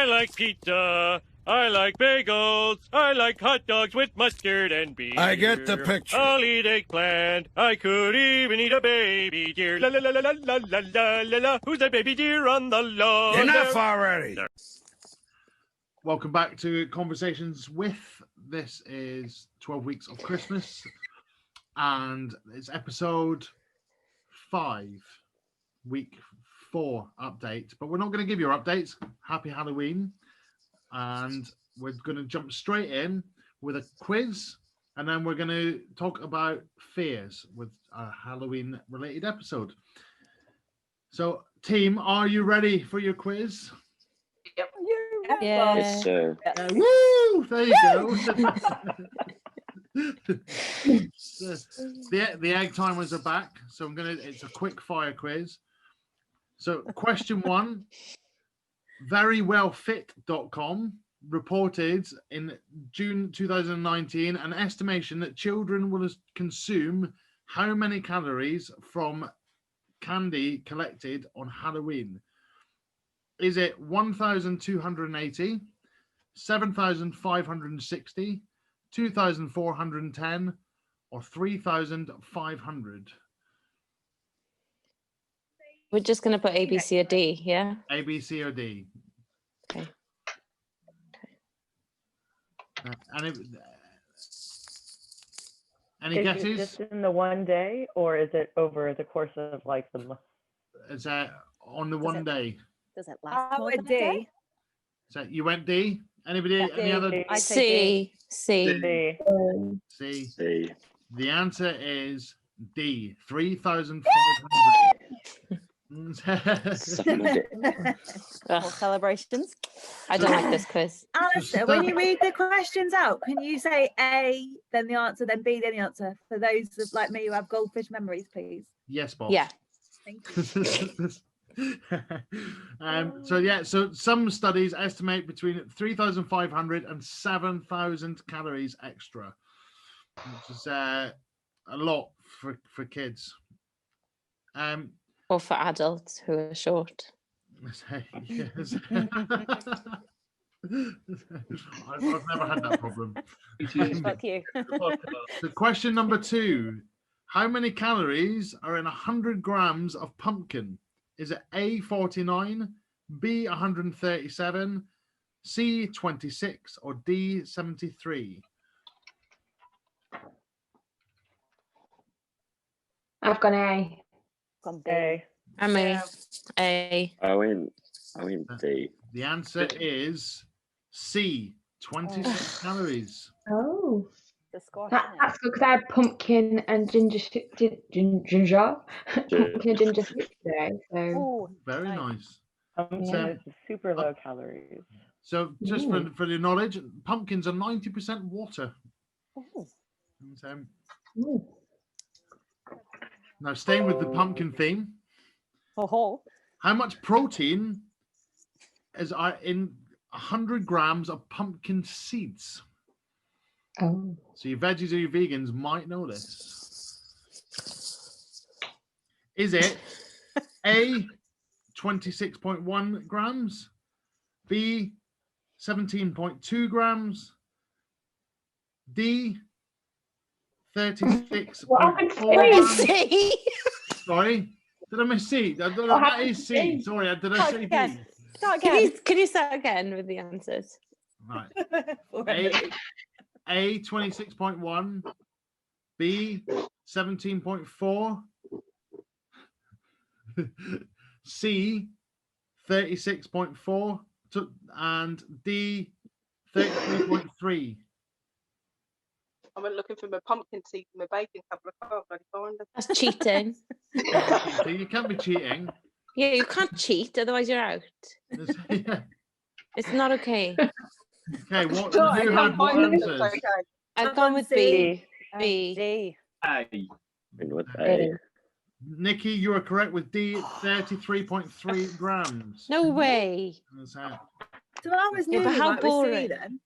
I like pizza. I like bagels. I like hot dogs with mustard and beer. I get the picture. I'll eat eggplant. I could even eat a baby deer. La la la la la la la la la la. Who's that baby deer on the lawn? Enough already. Welcome back to Conversations with. This is 12 Weeks of Christmas, and it's episode 5, week 4 update. But we're not going to give you updates. Happy Halloween. And we're going to jump straight in with a quiz, and then we're going to talk about fears with a Halloween-related episode. So, team, are you ready for your quiz? Yep. Yeah. Yes, sir. Woo! There you go. the egg timers are back, so it's a quick fire quiz. So, question 1. Verywellfit.com reported in June 2019 an estimation that children will consume how many calories from candy collected on Halloween? Is it 1,280, 7,560, 2,410, or 3,500? We're just going to put A, B, C, or D, yeah? A, B, C, or D? Okay. Any guesses? Is it just in the one day, or is it over the course of like the month? Is that on the one day? Does it last more a than a day? D. So you went D? Anybody? Yeah, any other? D. C. D. C. C. The answer is D. 3,500. Or celebrations. I don't like this quiz. Alistair, when you read the questions out, can you say A, then the answer, then B, then the answer? For those of, like me who have goldfish memories, please. Yes, Bob. Yeah. Thank you. So some studies estimate between 3,500 and 7,000 calories extra, which is a lot for kids. Or for adults who are short. Yes. I've never had that problem. Fuck you. So question number 2. How many calories are in 100 grams of pumpkin? Is it A, 49, B, 137, C, 26, or D, 73? I've gone A. Gone B. A. I mean, A. I went D. The answer is C, 26 calories. Oh, The squash. that's good because I had pumpkin and ginger, pumpkin and ginger soup today. So Oh, Very nice. Pumpkin is super low calories. So just for your knowledge, pumpkins are 90% water. oh. So, ooh. now staying with the pumpkin theme, Oh. how much protein is in 100 grams of pumpkin seeds? Oh, So your veggies or your vegans might know this. Is it A, 26.1 grams, B, 17.2 grams, D, 36.4 grams? C. Sorry, did I miss C? That is C. Sorry, did I say D? Start Can again. you start again with the answers? Right. A 26.1, B 17.4, C 36.4, and D 33.3. I went looking for my pumpkin seeds and my bacon couple of times. I found them. That's cheating. So you can't be cheating. Yeah, you can't cheat, otherwise you're out. Yeah. It's not okay. Okay, what No, I who can't had what find them. It's answers? okay. I've gone with B. B. D. A. Went with A. Nikki, you are correct with D, 33.3 grams. No way. That's how- So I was Yeah, nearly but how right with C boring. then.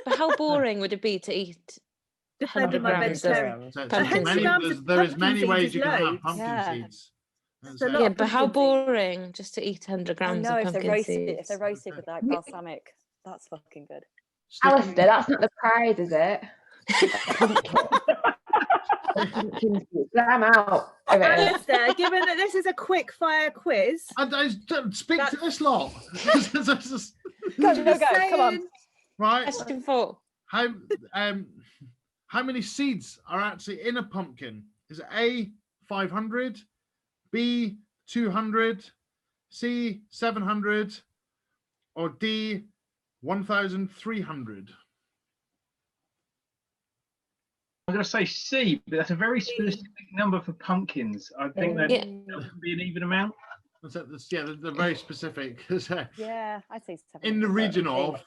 But how boring would it be to eat Defending my 100 grams of vegetarian. So Pumpkin there is many pumpkin ways seeds you can is have low. pumpkin Yeah. seeds. It's, a lot. Yeah, but how pumpkin seeds. boring just to eat 100 I grams know of if they're pumpkin roasted, seeds. if they're roasted with like balsamic, that's fucking good. Alistair, that's not the prize, is it? Pumpkin seeds. I'm out of it. Alistair, given that this is a quick fire quiz, don't speak to this lot. Go, come on. Right. Question 4. How many seeds are actually in a pumpkin? Is it A, 500, B, 200, C, 700, or D, 1,300? I'm going to say C, but that's a very specific number for pumpkins. I think that would be an even amount. They're very specific. Yeah, I'd say 700. In the region of,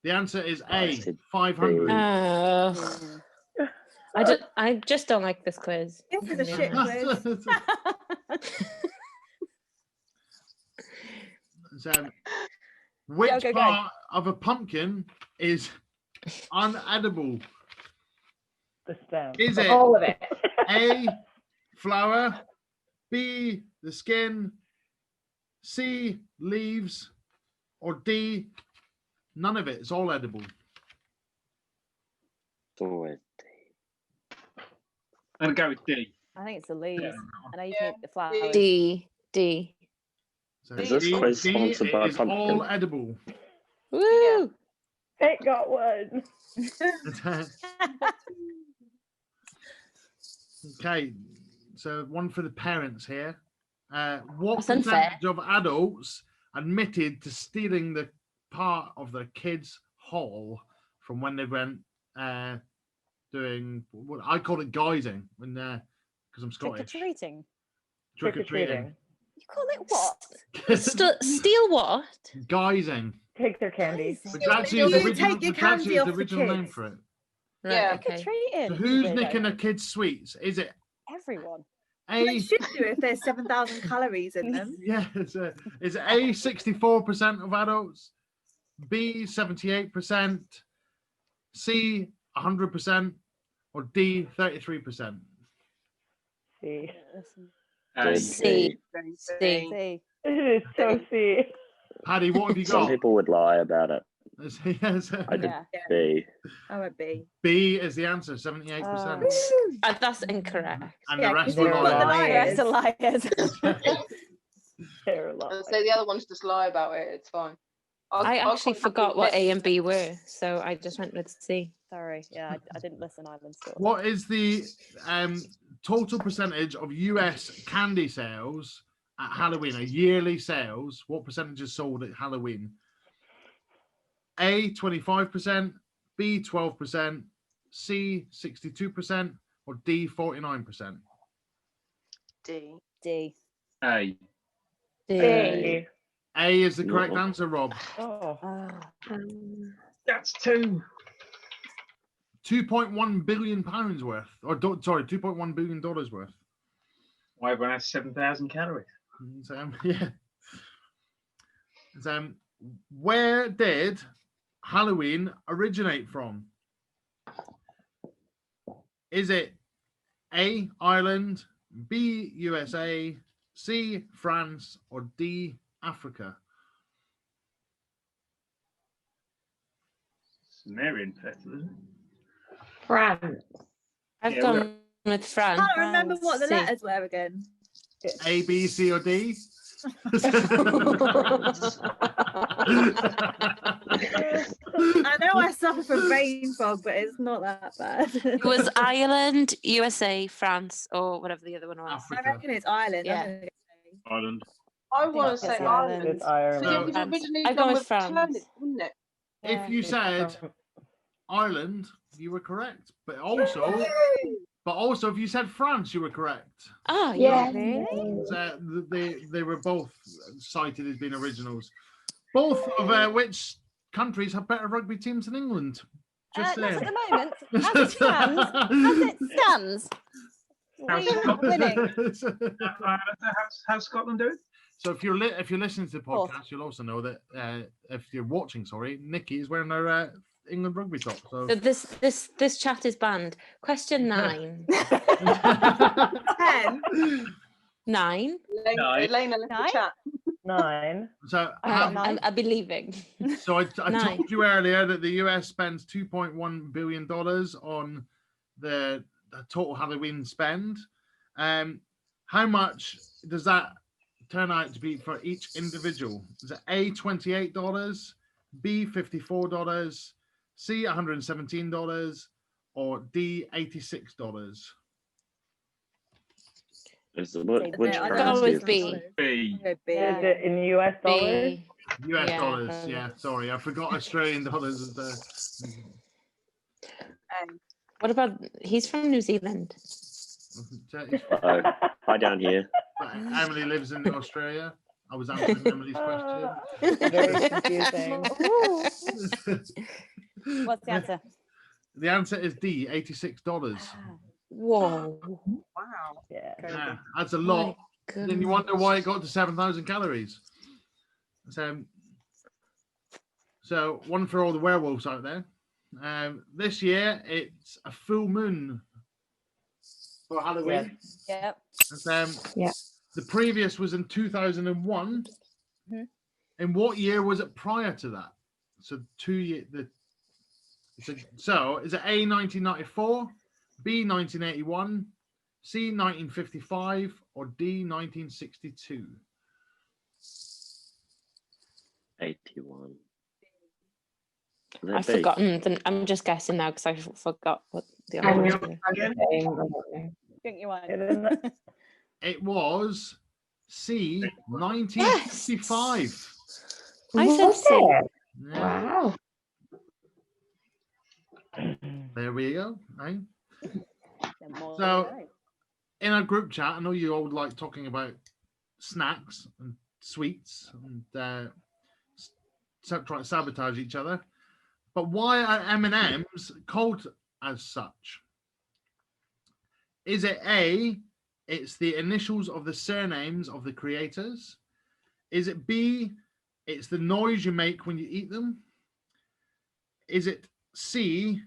the answer is A, 500. I just don't like this quiz. this is a shit quiz. Which Go. part of a pumpkin is unedible? The stem. Is it All of it. A, flower, B, the skin, C, leaves, or D, none of it? It's all edible. I'm going to go with D. I think it's the leaves. I know you can eat the flowers. D. So Is this quiz sponsored by is Pumpkin? all edible. Woo! It got one. Okay, so one for the parents here. What That's unfair. percentage of adults admitted to stealing the part of their kids' haul from when they went doing what I call it guising when because I'm Scottish. Trick-or-treating. Trick-or-treating. You call it what? Steal what? Guising. Take their candy. Which actually is You the original, take your which actually candy is off the the original name kids. for it. Right, Yeah. okay. Trick-or-treating. So who's Weirdo. nicking a kid's sweets? Is it Everyone. They A? should do if there's 7,000 calories in them. Yeah, is it A 64% of adults, B 78%, C 100%, or D 33%? C. C. See. It is so C. Paddy, what have you Some got? people would lie about it. Yes, I did Yeah. B. I would be. B is the answer, 78%. That's incorrect. And Yeah, the rest 'cause were you've got the liars. liars. Rest of liars. They're And lying. so the other ones just lie about it. It's fine. I I'll actually quite forgot happily what admit- A and B were, so I just went with C. Sorry. Yeah, I didn't listen. Island Store. What is the total percentage of US candy sales at Halloween, yearly sales? What percentage is sold at Halloween? A, 25%, B, 12%, C, 62%, or D, 49%? D. D. A. C. A is the correct No. answer, Rob. Oh. That's 2. 2.1 billion pounds worth, or sorry, 2.1 billion dollars worth. Why everyone has 7,000 calories? So, yeah. So, where did Halloween originate from? Is it A, Ireland, B, USA, C, France, or D, Africa? Sumerian festival, isn't it? France. I've Yeah, gone with France. I can't remember what the C. letters were again. A, B, C, or D? I know I suffer from brain fog, but it's not that bad. It was Ireland, USA, France, or whatever the other one was. I reckon it's Ireland. Yeah. I'm gonna say. Ireland. I think want it's to say Ireland. Ireland. It's Ireland. Because it was France. originally I've gone done with with France. turnip, wasn't it? If you said Ireland, you were correct. But also, if you said France, you were correct. Oh, Yeah. yeah. They were both cited as being originals. Both of which countries have better rugby teams than England. Just Not saying. at the moment. As it stands, How's we are winning. How's Scotland doing? So if you're listening to the podcast, you'll also know that if you're watching, Nikki is wearing her England rugby top. So So this chat is banned. Question 9. 10. 9. Elena left the chat. 9. So I'll be leaving. So I 9. told you earlier that the US spends $2.1 billion on the total Halloween spend. How much does that turn out to be for each individual? Is it A, $28, B, $54, C, $117, or D, $86? Which I'll go currency with is B. this? B. Is it in US dollars? B. US Yeah, dollars, probably. yeah. Sorry, I forgot Australian dollars is there. What about, he's from New Zealand. Hi down here. Emily lives in Australia. I was answering Emily's question. Very confusing. What's the answer? The answer is D, $86. Whoa. Wow. Yeah. Yeah, that's a lot. Then you wonder why it got to 7,000 calories. So one for all the werewolves out there. This year it's a full moon for Halloween. Yep. The previous was in 2001. Mhm. In what year was it prior to that? So 2 years. So is it A 1994, B 1981, C 1955, or D 1962? 81. I've forgotten. I'm just guessing now because I forgot what the I'm other not was. saying, I don't know. Think you want. It was C 1955. I said Was C. it? Yeah, Wow. there we go. Right? Then more So- than In our group chat, I know you all like talking about snacks and sweets and trying to sabotage each other. But why are M&Ms called as such? Is it A, it's the initials of the surnames of the creators? Is it B, it's the noise you make when you eat them? Is it C,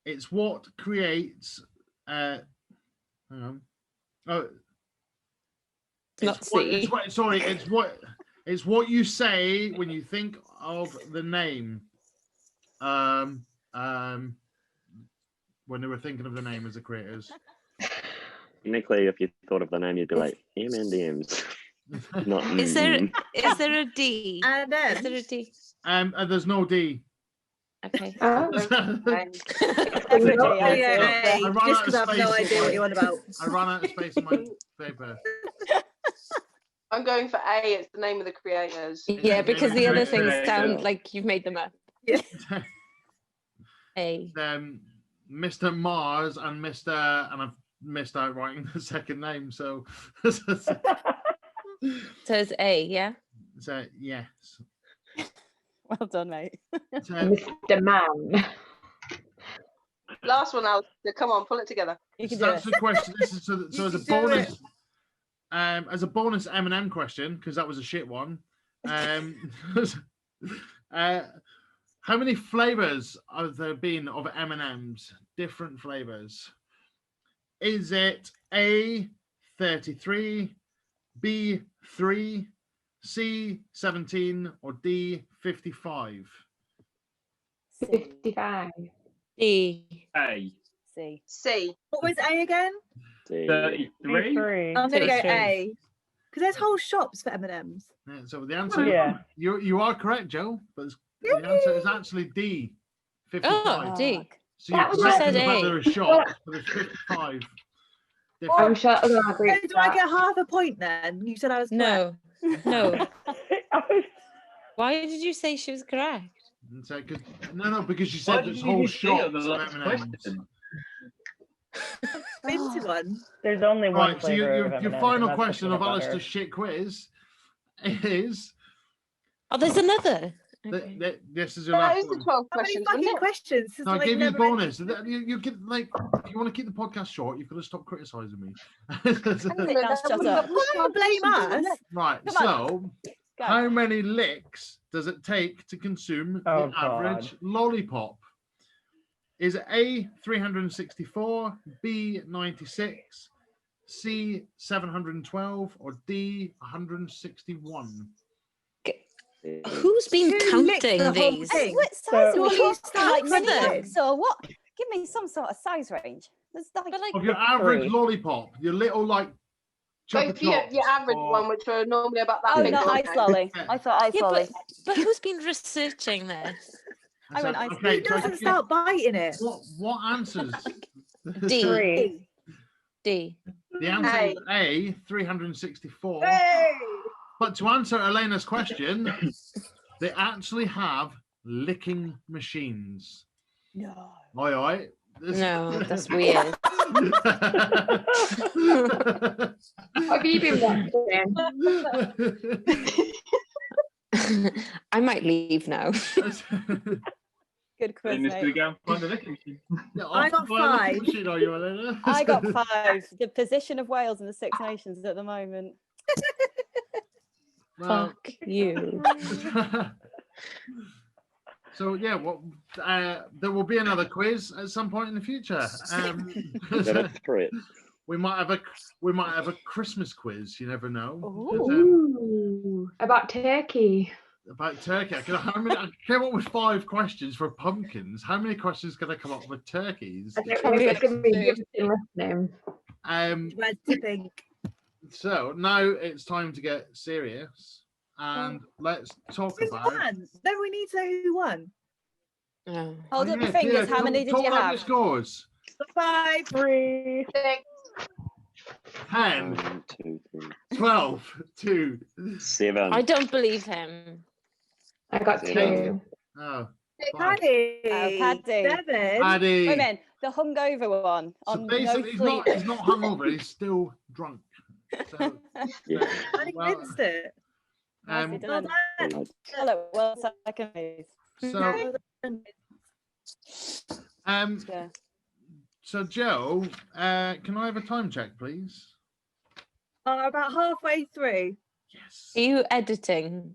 it's what creates hang on. Oh, Not C. It's what you say when you think of the name. When they were thinking of the name as the creators. Technically, if you thought of the name, you'd be like M&M's. Not Is there a D? And Is there a D? There's no D. Okay. Oh. Yeah, I ran just out because of I have no space. idea what you're on about. I ran out of space on my paper. I'm going for A. It's the name of the creators. Yeah, because the other things Yeah. sound like you've made them up. Yeah. A. Mr. Mars and Mr. and I've missed out writing the second name, so So it's A, yeah? so yes. Well done, mate. So, Mr. Man. Last one, Alice. Come on, pull it together. You can so do that's it. the question. This is so You as a can do bonus. As a bonus M&M question, because that was a shit one. How many flavors have there been of M&Ms? Different flavors. Is it A 33, B 3, C 17, or D 55? 55. D. A. C. C. What was A again? 33. Three. I'm gonna go Two. A. Because there's whole shops for M&Ms. Yeah, so the answer, Yeah. you are correct, Joe, but the answer is actually D 55. Oh, D. So you're That was correct right. in the fact A. there are shops, but there's 55. I'm sure I So agree. do I get half a point then? You said I was correct. No. Wwhy did you say she was correct? And so, no, because you Why said did there's you whole use C on shops the of last M&Ms. question? Been to one. There's only one Right, so flavor your of M&Ms, and final that's the question of peanut butter. Alistair's shit quiz is Oh, there's another. Okay. this is your That last is the one. 12 How many questions, fucking wasn't it? questions? No, I Like, gave you a never ending. bonus. You get like if you want to keep the podcast short, you've got to stop criticizing me. Now shut up. Can't blame us. Right. Come So, Go. how many licks does it take to consume Oh, the average lollipop? Is it A 364, B 96, C, 712, or D, 161? Who's been Who licked the counting whole these? thing? What size So- are we Surely you talking? start Like mini counting. nuts or what? Give me some sort of size range. There's like, But like, Of your average 3. lollipop, your little like Go Chupa for your Chups average or- one, which are normally about that oh, big. not aren't ice they? lolly. Yeah. I thought ice yeah, lolly. but who's been researching this? I So, went ice Who okay, so doesn't start biting it? what answers? D. 3. D. The answer A. is A, 364. Hey! But to answer Elena's question, they actually have licking machines. No. Aye, aye. No, that's weird. What have you been watching? I might leave now. Good quiz, Then it's going to mate. go and find the licking machine. I got 5. Machine, are you, Elena? I got 5. The position of Wales in the Six Nations at the moment. Well, Fuck you. so yeah, there will be another quiz at some point in the future. Never threat. we might have a Christmas quiz. You never know. Ooh, about turkey. About turkey. I came up with 5 questions for pumpkins. How many questions can I come up with turkeys? I don't know if it's going to be interesting listening. Where to think? So now it's time to get serious and let's talk Who about. won? No, we need to know who won. Oh. Hold up Yeah, your fingers. yeah, How many did talk you about your have? scores. 5. 3. 10, 1, 2, 3, 12, 2. 7. I don't believe him. I got 2. Oh, 5. Paddy. Oh, Paddy. 7. Paddy. Wait a minute. The hungover one. So On no basically, sleep. he's not hungover. He's still drunk. So, Yeah. Paddy well, wins it. Nicely um, Well done. done. Hello, well, second please. so, Well done. Yeah. so Joe, can I have a time check, please? About halfway through. Yes. Are you editing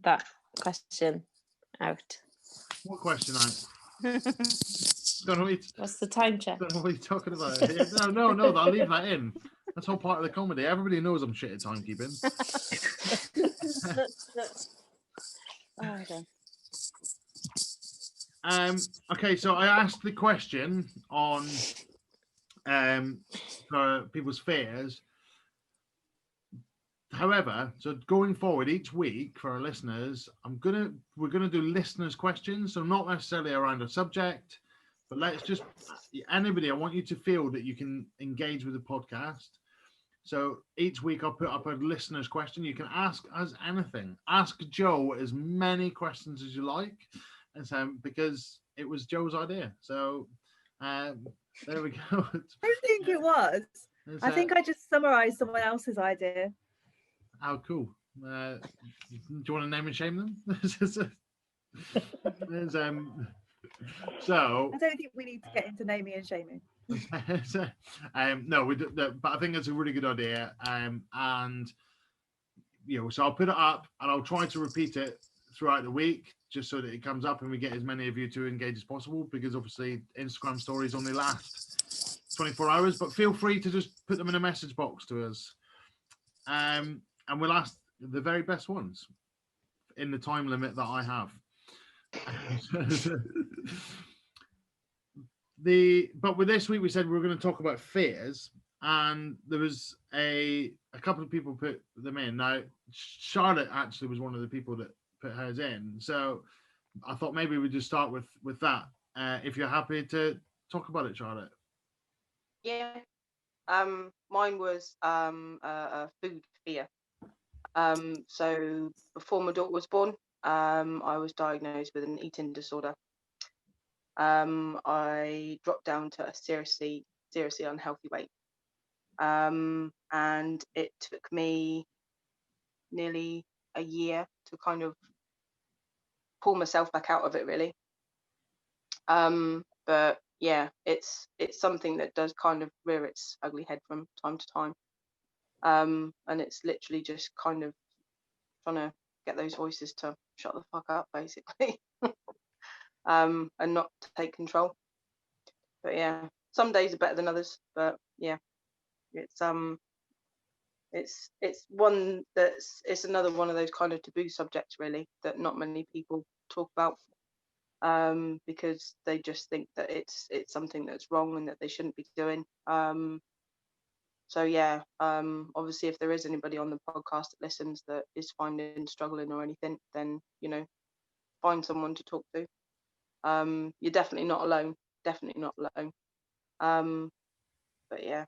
that question out? What question? Don't know what What's the time check? don't know what you're talking about. No, I'll leave that in. That's all part of the comedy. Everybody knows I'm shit at timekeeping. Oh, okay. Okay, so I asked the question on for people's fears. However, so going forward each week for our listeners, we're gonna do listeners' questions, so not necessarily around a subject, but let's just anybody. I want you to feel that you can engage with the podcast. So each week I'll put up a listener's question. You can ask us anything. Ask Joe as many questions as you like, and so because it was Joe's idea. So there we go. I don't think it was. I think I just summarised someone else's idea. Oh, cool. Do you want to name and shame them? So I don't think we need to get into naming and shaming. no, but I think it's a really good idea. And so I'll put it up and I'll try to repeat it throughout the week just so that it comes up and we get as many of you to engage as possible, because obviously Instagram stories only last 24 hours, but feel free to just put them in a message box to us. And we'll ask the very best ones in the time limit that I have. But with this week we said we were going to talk about fears, and there was a couple of people put them in. Now Charlotte actually was one of the people that put hers in, so I thought maybe we'd just start with that. If you're happy to talk about it, Charlotte. Yeah. Mine was a food fear. So before my daughter was born, I was diagnosed with an eating disorder. I dropped down to a seriously unhealthy weight. And it took me nearly a year to kind of pull myself back out of it, really. But yeah, it's something that does kind of rear its ugly head from time to time. And it's literally just kind of trying to get those voices to shut the fuck up, basically. And not take control. But yeah, some days are better than others, but yeah. It's one it's another one of those kind of taboo subjects really that not many people talk about, because they just think that it's something that's wrong and that they shouldn't be doing. So yeah, obviously if there is anybody on the podcast that listens that is struggling or anything, then find someone to talk to. You're definitely not alone. Definitely not alone. But yeah.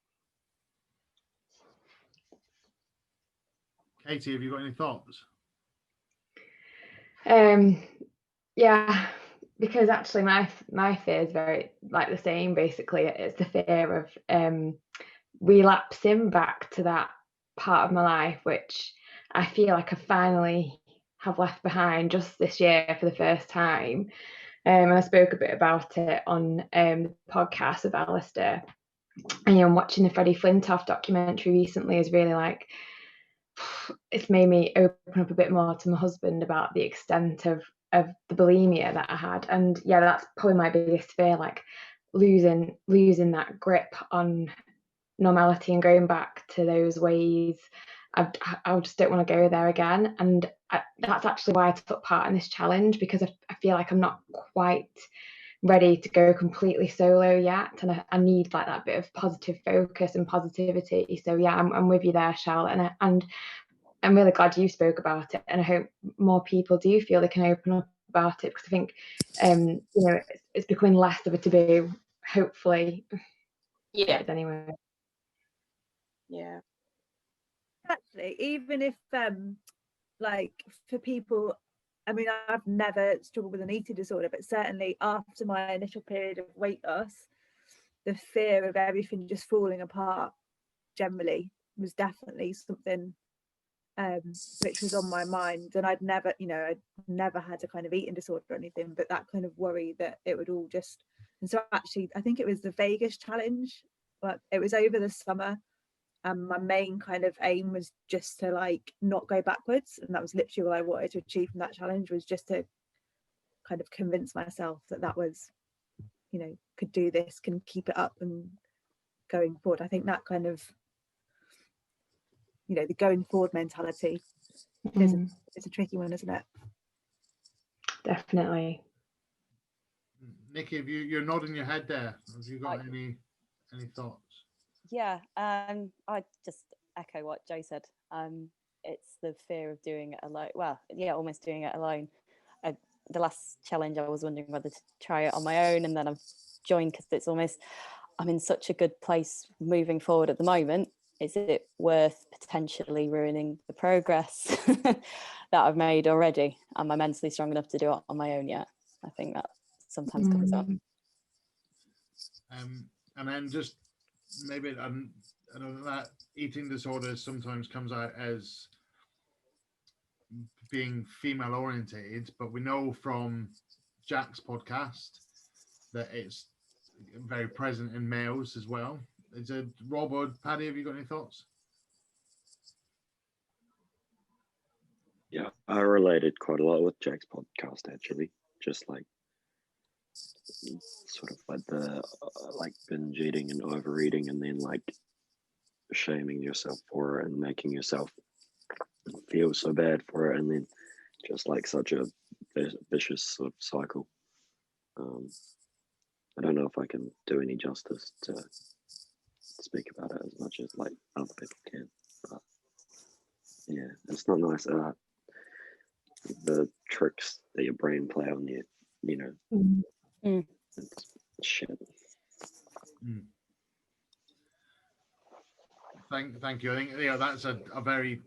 Katie, have you got any thoughts? Yeah, because actually my fear is very like the same. Basically, it's the fear of relapsing back to that part of my life which I feel like I finally have left behind just this year for the first time. And I spoke a bit about it on the podcast with Alistair. And watching the Freddie Flintoff documentary recently is really like, it's made me open up a bit more to my husband about the extent of the bulimia that I had. And yeah, that's probably my biggest fear, like losing that grip on normality and going back to those ways. I just don't want to go there again. And that's actually why I took part in this challenge, because I feel like I'm not quite ready to go completely solo yet, and I need like that bit of positive focus and positivity. So yeah, I'm with you there, Charlotte, and I'm really glad you spoke about it, and I hope more people do feel they can open up about it, because I think it's becoming less of a taboo, hopefully. Yeah. Anyway. Yeah. Actually, even if like for people, I mean, I've never struggled with an eating disorder, but certainly after my initial period of weight loss, the fear of everything just falling apart generally was definitely something which was on my mind. And I'd never had a kind of eating disorder or anything, but that kind of worry that it would all just. And so actually, I think it was the Vegas challenge, but it was over the summer. And my main kind of aim was just to like not go backwards, and that was literally what I wanted to achieve from that challenge, was just to kind of convince myself that was, could do this, can keep it up and going forward. I think that kind of, the going forward mentality is a tricky one, isn't it? Definitely. Nikki, you're nodding your head there. Have you got any thoughts? Yeah, I just echo what Joe said. It's the fear of doing it alone. Well, yeah, almost doing it alone. The last challenge, I was wondering whether to try it on my own, and then I've joined because it's almost, I'm in such a good place moving forward at the moment. Is it worth potentially ruining the progress that I've made already? Am I mentally strong enough to do it on my own yet? I think that sometimes comes up. And then just maybe I don't know, that eating disorder sometimes comes out as being female orientated, but we know from Jack's podcast that it's very present in males as well. Is it Rob or Paddy? Have you got any thoughts? Yeah, I related quite a lot with Jack's podcast actually. Just like sort of like the like binge eating and overeating, and then like shaming yourself for it and making yourself feel so bad for it, and then just like such a vicious sort of cycle. I don't know if I can do any justice to speak about it as much as like other people can, but yeah, it's not nice. The tricks that your brain play on you, it's shit. Thank you. I think that's a very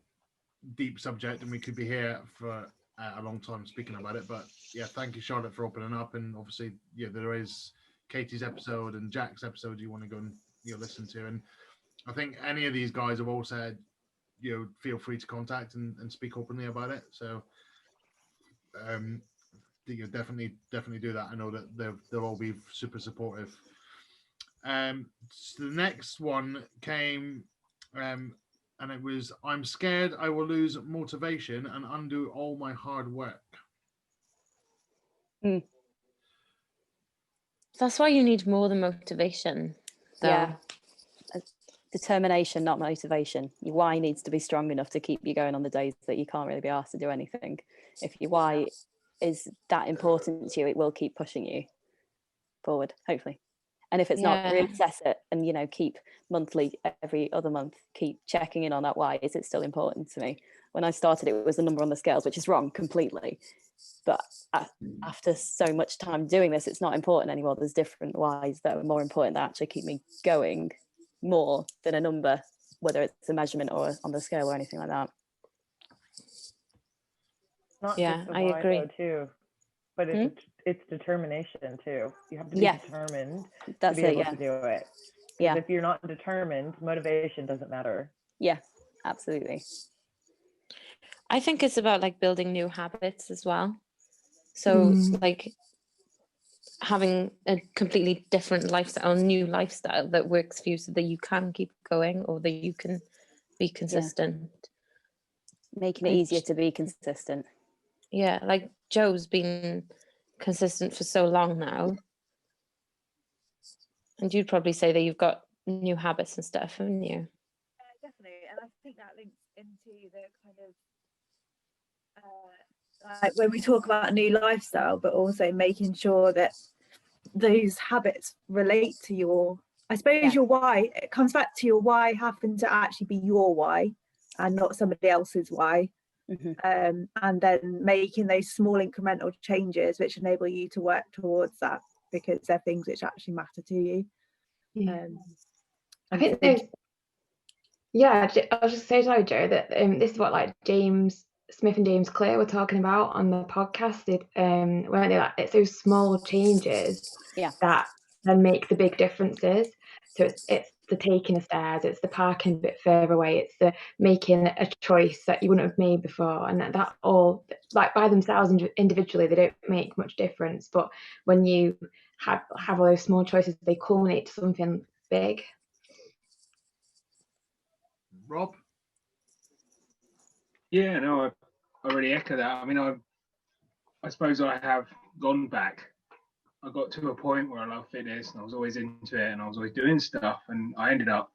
deep subject, and we could be here for a long time speaking about it. But yeah, thank you, Charlotte, for opening up. And obviously, there is Katie's episode and Jack's episode you want to go and listen to. And I think any of these guys have all said, feel free to contact and speak openly about it. So definitely do that. I know that they'll all be super supportive. So the next one came, and it was, I'm scared I will lose motivation and undo all my hard work. That's why you need more than motivation, though. Yeah. determination, not motivation. Your why needs to be strong enough to keep you going on the days that you can't really be asked to do anything. If your why is that important to you, it will keep pushing you forward, hopefully. And if it's not, reassess it and, you know, keep monthly, every other month, keep checking in on that why. Is it still important to me? When I started, it was the number on the scales, which is wrong completely. But after so much time doing this, it's not important anymore. There's different whys that are more important that actually keep me going more than a number, whether it's a measurement or on the scale or anything like that. Not Yeah, just the I why, agree. though, too, but it's determination too. You have to be determined to be able to do it. Because if you're not determined, motivation doesn't matter. Yeah, absolutely. I think it's about like building new habits as well. So like having a completely different lifestyle, new lifestyle that works for you so that you can keep going or that you can be consistent. Making it easier to be consistent. Yeah, like Joe's been consistent for so long now. And you'd probably say that you've got new habits and stuff, haven't you? Definitely. And I think that links into the kind of like when we talk about a new lifestyle, but also making sure that those habits relate to your, I suppose your why. It comes back to your why having to actually be your why and not somebody else's why. And then making those small incremental changes which enable you to work towards that because they're things which actually matter to you. I think there's, I was just saying to Joe that this is what like James Smith and James Clear were talking about on the podcast. Weren't they, like, it's those small changes that then make the big differences. So it's the taking the stairs, it's the parking a bit further away, it's the making a choice that you wouldn't have made before, and that all, like, by themselves individually they don't make much difference, but when you have all those small choices, they culminate to something big. Rob? Yeah, no, I really echo that. I mean, I suppose I have gone back. I got to a point where I love fitness and I was always into it and I was always doing stuff, and I ended up,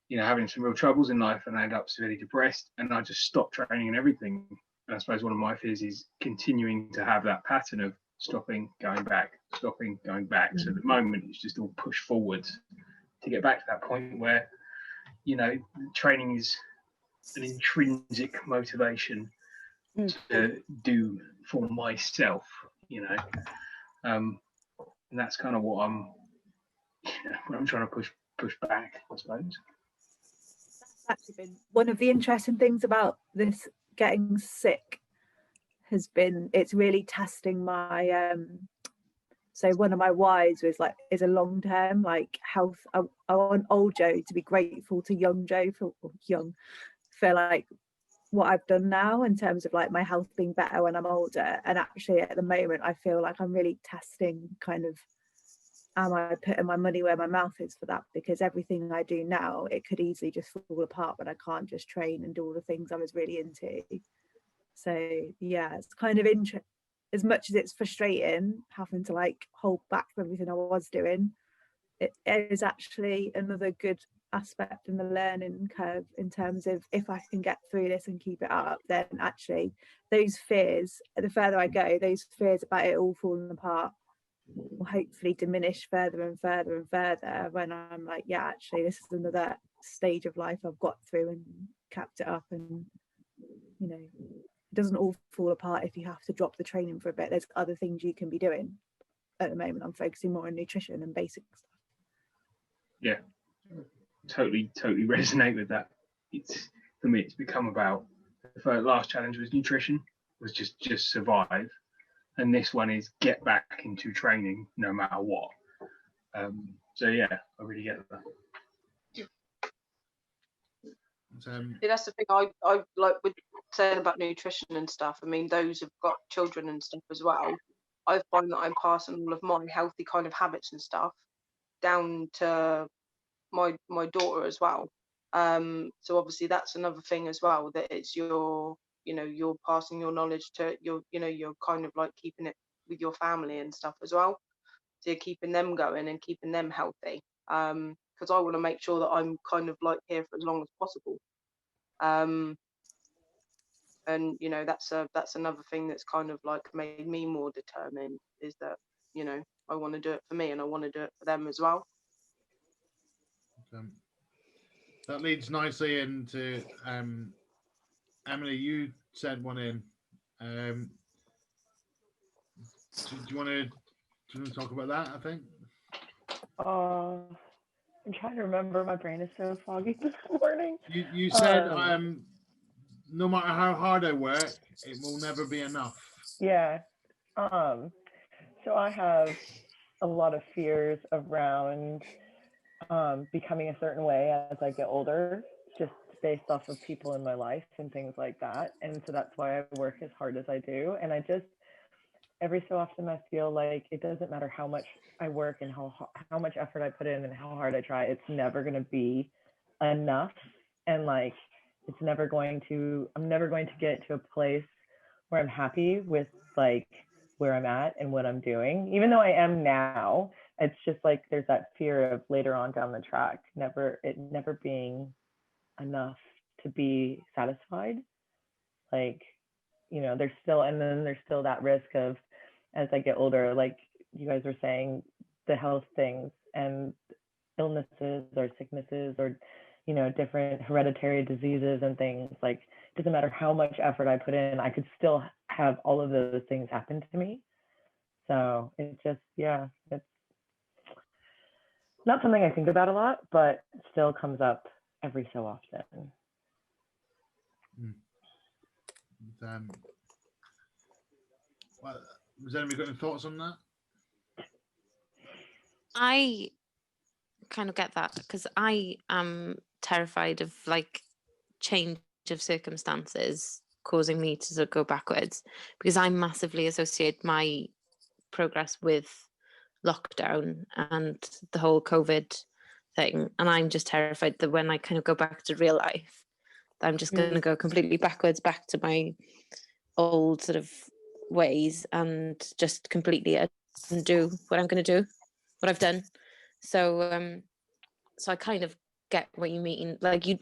you know, having some real troubles in life, and I ended up severely depressed, and I just stopped training and everything. And I suppose one of my fears is continuing to have that pattern of stopping, going back, stopping, going back. So at the moment it's just all push forwards to get back to that point where, you know, training is an intrinsic motivation to do for myself, you know. And that's kind of what I'm trying to push back, I suppose. That's actually been one of the interesting things about this getting sick has been it's really testing my so one of my whys was like is a long-term like health. I want old Joe to be grateful to young Joe for like what I've done now in terms of like my health being better when I'm older. And actually at the moment I feel like I'm really testing kind of, am I putting my money where my mouth is for that? Because everything I do now, it could easily just fall apart when I can't just train and do all the things I was really into. So yeah, it's kind of as much as it's frustrating having to like hold back from everything I was doing, it is actually another good aspect in the learning curve in terms of if I can get through this and keep it up, then actually those fears, the further I go, those fears about it all falling apart will hopefully diminish further and further and further when I'm like, yeah, actually this is another stage of life I've got through and kept it up, and you know, it doesn't all fall apart if you have to drop the training for a bit. There's other things you can be doing. At the moment I'm focusing more on nutrition and basic stuff. Yeah, totally resonate with that. It's, for me, it's become about, the last challenge was nutrition, was just survive, and this one is get back into training no matter what. So yeah, I really get that. Yeah, that's the thing I like with saying about nutrition and stuff. I mean, those who've got children and stuff as well, I find that I'm passing all of my healthy kind of habits and stuff down to my daughter as well. So obviously that's another thing as well, that it's your, you know, you're passing your knowledge to your, you know, you're kind of like keeping it with your family and stuff as well. So you're keeping them going and keeping them healthy. because I want to make sure that I'm kind of like here for as long as possible. And you know, that's another thing that's kind of like made me more determined, is that, you know, I want to do it for me and I want to do it for them as well. That leads nicely into Emily, you sent one in. Do you want to talk about that? I think. I'm trying to remember. My brain is so foggy this morning. You said no matter how hard I work, it will never be enough. Yeah. So I have a lot of fears around becoming a certain way as I get older, just based off of people in my life and things like that. And so that's why I work as hard as I do. And I just, every so often, I feel like it doesn't matter how much I work and how much effort I put in and how hard I try, it's never going to be enough. And like, I'm never going to get to a place where I'm happy with like where I'm at and what I'm doing, even though I am now. It's just like there's that fear of later on down the track, never being enough to be satisfied. Like, you know, there's still that risk of, as I get older, like you guys were saying, the health things and illnesses or sicknesses or, you know, different hereditary diseases and things. Like, it doesn't matter how much effort I put in, I could still have all of those things happen to me. So it's just, yeah, it's not something I think about a lot, but still comes up every so often. Well, has anybody got any thoughts on that? I kind of get that, because I am terrified of like change of circumstances causing me to sort of go backwards, because I massively associate my progress with lockdown and the whole COVID thing, and I'm just terrified that when I kind of go back to real life, I'm just going to go completely backwards, back to my old sort of ways, and just completely undo what I'm going to do, what I've done. So so I kind of get what you mean. Like, you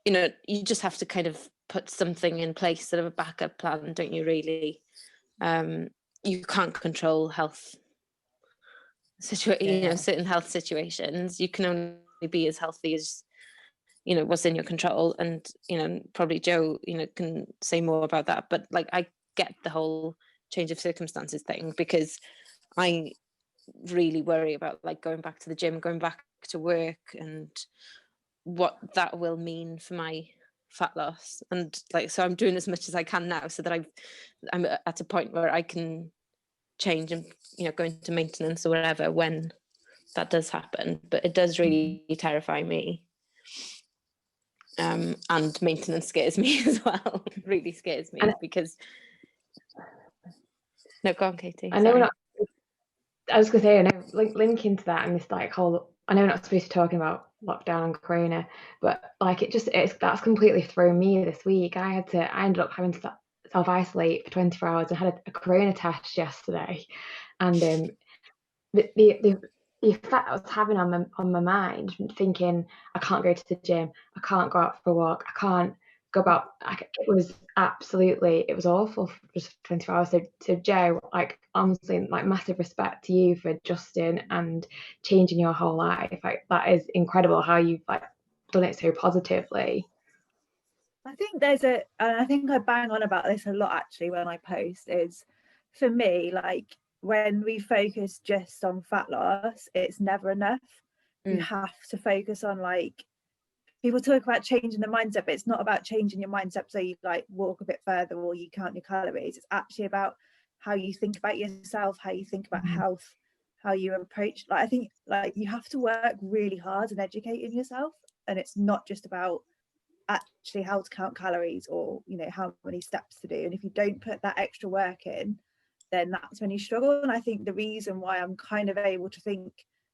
know, you just have to kind of put something in place, sort of a backup plan, don't you, really? You can't control health you know, certain health situations. You can only be as healthy as, you know, what's in your control. And, you know, probably Joe, you know, can say more about that, but like, I get the whole change of circumstances thing, because I really worry about like going back to the gym, going back to work, and what that will mean for my fat loss. And like, so I'm doing as much as I can now, so that I'm at a point where I can change and, you know, go into maintenance or whatever when that does happen. But it does really terrify me, and maintenance scares me as well. Really scares me, because no, go on, Katie. I know I was gonna say, I know, linking to that and this like whole, I know we're not supposed to be talking about lockdown and corona, but like that's completely thrown me this week. I ended up having to self-isolate for 24 hours and had a corona test yesterday, and the effect I was having on my mind, thinking I can't go to the gym, I can't go out for a walk, I can't go about. It was awful for just 24 hours. So Joe, like, honestly, like, massive respect to you for adjusting and changing your whole life. Like, that is incredible how you've like done it so positively. I think and I think I bang on about this a lot actually when I post, is for me, like, when we focus just on fat loss, it's never enough. You have to focus on, like, people talk about changing the mindset, but it's not about changing your mindset so you like walk a bit further or you count your calories. It's actually about how you think about yourself, how you think about health, how you approach, like, I think, like, you have to work really hard and educating yourself, and it's not just about actually how to count calories or, you know, how many steps to do. And if you don't put that extra work in, then that's when you struggle. And I think the reason why I'm kind of able to think,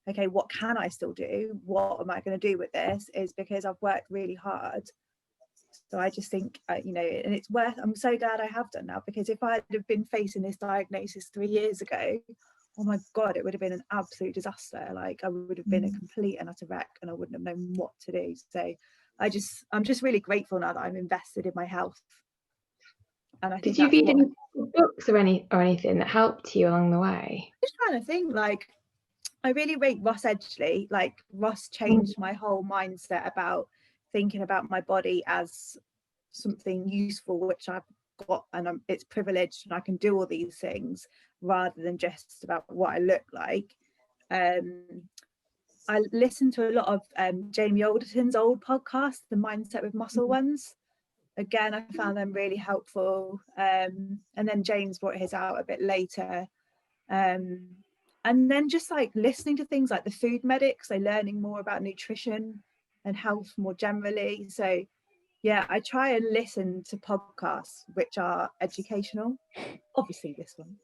okay, what can I still do, what am I going to do with this, is because I've worked really hard. So I just think, you know, and it's I'm so glad I have done now, because if I had have been facing this diagnosis 3 years ago, oh my God, it would have been an absolute disaster. Like I would have been a complete and utter wreck and I wouldn't have known what to do. So I'm just really grateful now that I'm invested in my health. And I think Did you read any books or anything that helped you along the way? Just trying to think, like, I really rate Ross Edgley. Like Ross changed my whole mindset about thinking about my body as something useful, which I've got, and it's privileged and I can do all these things rather than just about what I look like. I listened to a lot of Jamie Alderton's old podcast, the Mindset with Muscle ones. Again, I found them really helpful. And then James brought his out a bit later. And then just like listening to things like the food medics, so learning more about nutrition and health more generally. So yeah, I try and listen to podcasts which are educational, obviously this one.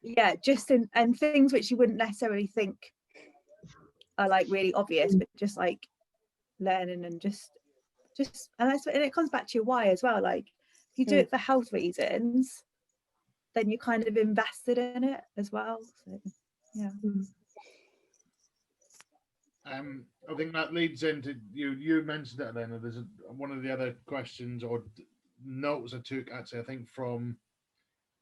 Yeah, just and things which you wouldn't necessarily think are like really obvious, but just like learning and just and it comes back to your why as well. Like if you do it for health reasons, then you kind of invested in it as well. So yeah. I think that leads into you mentioned it, Elena. There's one of the other questions or notes I took actually, I think from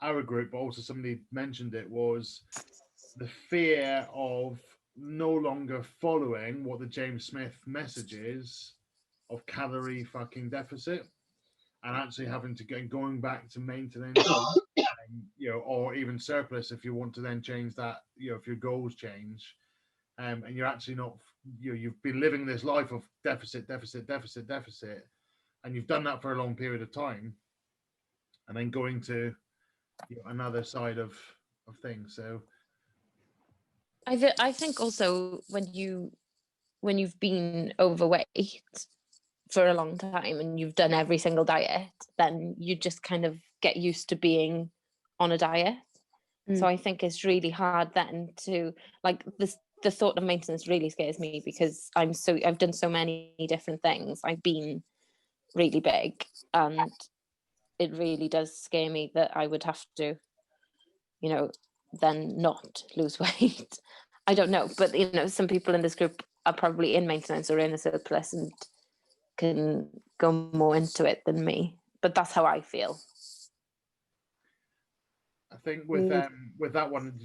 our group, but also somebody mentioned it, was the fear of no longer following what the James Smith message is of calorie fucking deficit and actually having to going back to maintenance, or even surplus if you want to then change that, if your goals change, and you're actually not, you've been living this life of deficit, and you've done that for a long period of time, and then going to another side of things. So I think also when you've been overweight for a long time and you've done every single diet, then you just kind of get used to being on a diet. So I think it's really hard then to like the thought of maintenance really scares me because I've done so many different things. I've been really big and it really does scare me that I would have to, then not lose weight. I don't know, but some people in this group are probably in maintenance or in a surplus and can go more into it than me. But that's how I feel. I think with that one,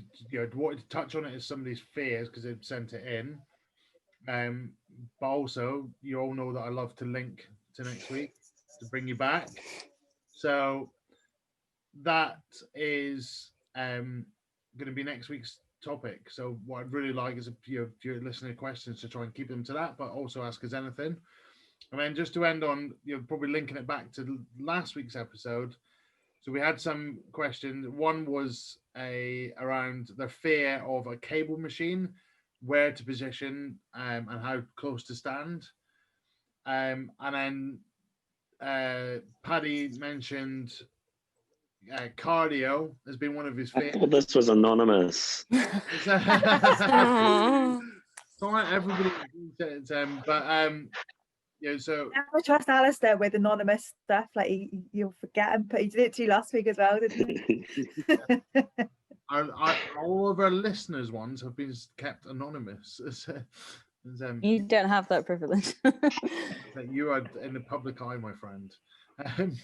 wanted to touch on it as somebody's fears because they've sent it in. But also, you all know that I love to link to next week to bring you back. So that is going to be next week's topic. So what I'd really like is if you're listening to questions to try and keep them to that, but also ask us anything. And then just to end on, probably linking it back to last week's episode. So we had some questions. One was around the fear of a cable machine, where to position and how close to stand. And then Paddy mentioned cardio has been one of his fears. I thought this was anonymous. Sorry, everybody. So never trust Alistair with anonymous stuff. Like you'll forget him, but he did it to you last week as well, didn't he? All of our listeners' ones have been kept anonymous. You don't have that privilege. You are in the public eye, my friend. In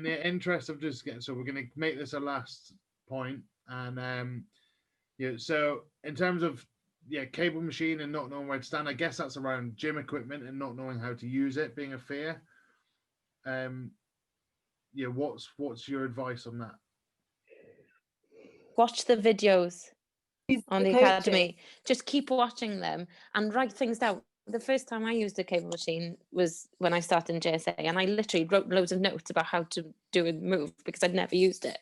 the interest of just getting, so we're going to make this a last point, and so in terms of cable machine and not knowing where to stand, I guess that's around gym equipment and not knowing how to use it being a fear. What's your advice on that? Watch the videos on the academy. Just keep watching them and write things down. The first time I used a cable machine was when I started in JSA, and I literally wrote loads of notes about how to do a move because I'd never used it.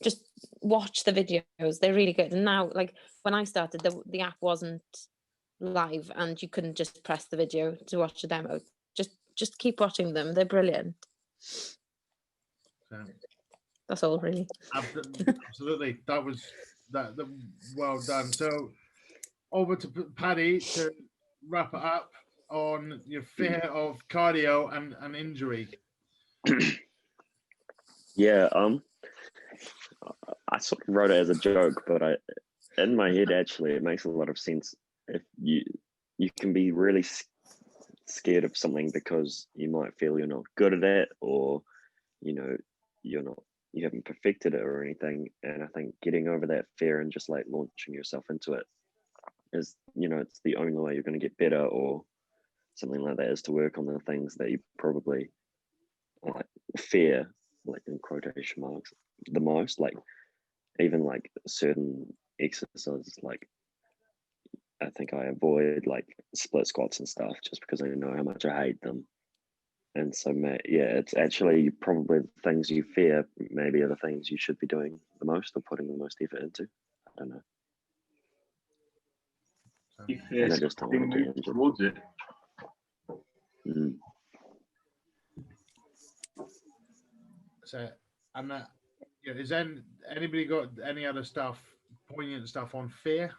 Just watch the videos. They're really good. And now, like when I started, the app wasn't live and you couldn't just press the video to watch the demo. Just keep watching them. They're brilliant. That's all, really. Absolutely. That was well done. So over to Paddy to wrap it up on your fear of cardio and injury. Yeah, I sort of wrote it as a joke, but in my head, actually, it makes a lot of sense. If you can be really scared of something because you might feel you're not good at it, or you know, you haven't perfected it or anything. And I think getting over that fear and just like launching yourself into it is, it's the only way you're going to get better, or something like that, is to work on the things that you probably fear, like in quotation marks, the most. Like even like certain exercises, like I think I avoid like split squats and stuff just because I know how much I hate them. And so, yeah, it's actually probably the things you fear maybe are the things you should be doing the most or putting the most effort into. I don't know. You fear And I just don't want to get injured. towards it. So, and is anybody got any other stuff, poignant stuff on fear?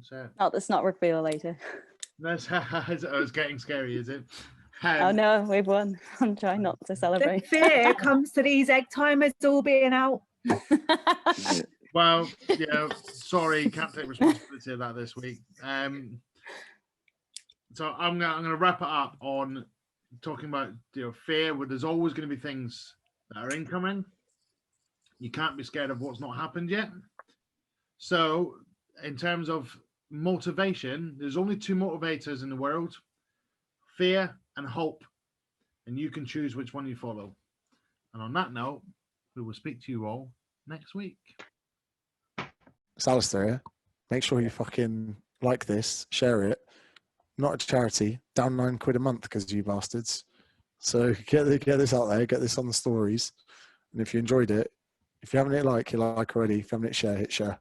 So, That's not rugby related. that's it's getting scary, is it? Oh no, we've won. I'm trying not to The celebrate. fear comes to these egg timers all being out. Well, sorry, can't take responsibility of that this week. So I'm gonna wrap it up on talking about fear. Where there's always going to be things that are incoming. You can't be scared of what's not happened yet. So, in terms of motivation, there's only two motivators in the world: fear and hope, and you can choose which one you follow. And on that note, we will speak to you all next week. It's Alistair here. Make sure you fucking like this, share it. Not a charity, down £9 a month because of you bastards. So get this out there, get this on the stories. And if you enjoyed it, if you haven't hit like already. If you haven't hit share, hit share.